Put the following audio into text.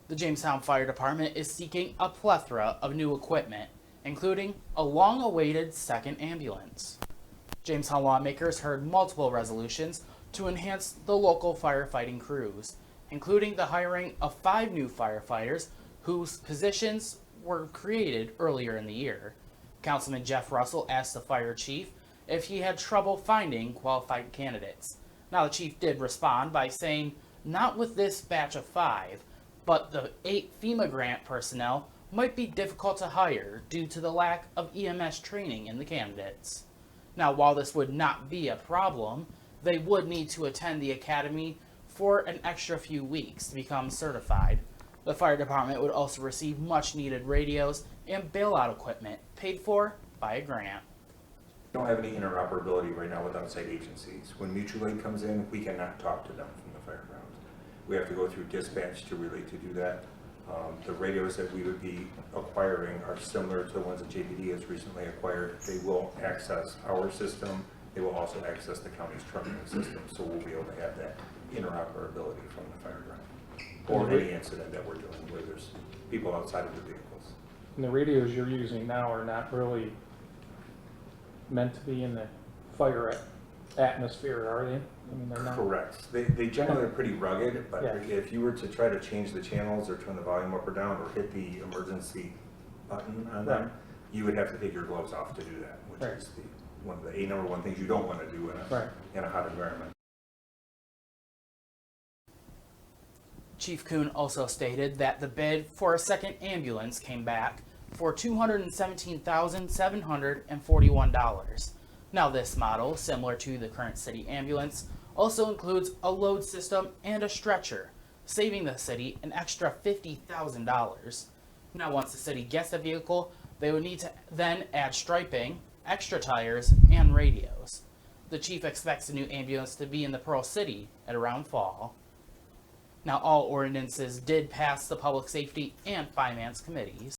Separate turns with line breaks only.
The Jamestown Fire Department is seeking a plethora of new equipment, including a long-awaited second ambulance. Jamestown lawmakers heard multiple resolutions to enhance the local firefighting crews, including the hiring of 5 new firefighters whose positions were created earlier in the year. Councilman Jeff Russell asked the fire chief if he had trouble finding qualified candidates. Now, the chief did respond by saying, not with this batch of 5, but the 8 FEMA grant personnel might be difficult to hire due to the lack of EMS training in the candidates. Now, while this would not be a problem, they would need to attend the academy for an extra few weeks to become certified. The fire department would also receive much needed radios and bailout equipment paid for by a grant.
We don't have any interoperability right now with outside agencies. When mutual aid comes in, we cannot talk to them from the fairgrounds. We have to go through dispatch to relay to do that. The radios that we would be acquiring are similar to the ones that JPD has recently acquired. They will access our system. They will also access the county's trunking system, so we'll be able to have that interoperability from the fairground or any incident that we're doing where there's people outside of the vehicles.
And the radios you're using now are not really meant to be in the fire atmosphere, are they? I mean, they're not.
Correct. They generally are pretty rugged, but
Yeah.
if you were to try to change the channels or turn the volume up or down or hit the emergency button on them, you would have to take your gloves off to do that, which is one of the number one things you don't want to do in a hot environment.
Chief Kuhn also stated that the bid for a second ambulance came back for $217,741. Now, this model, similar to the current city ambulance, also includes a load system and a stretcher, saving the city an extra $50,000. Now, once the city gets the vehicle, they would need to then add striping, extra tires, and radios. The chief expects the new ambulance to be in the Pearl City at around fall. Now, all ordinances did pass the Public Safety and Finance Committees.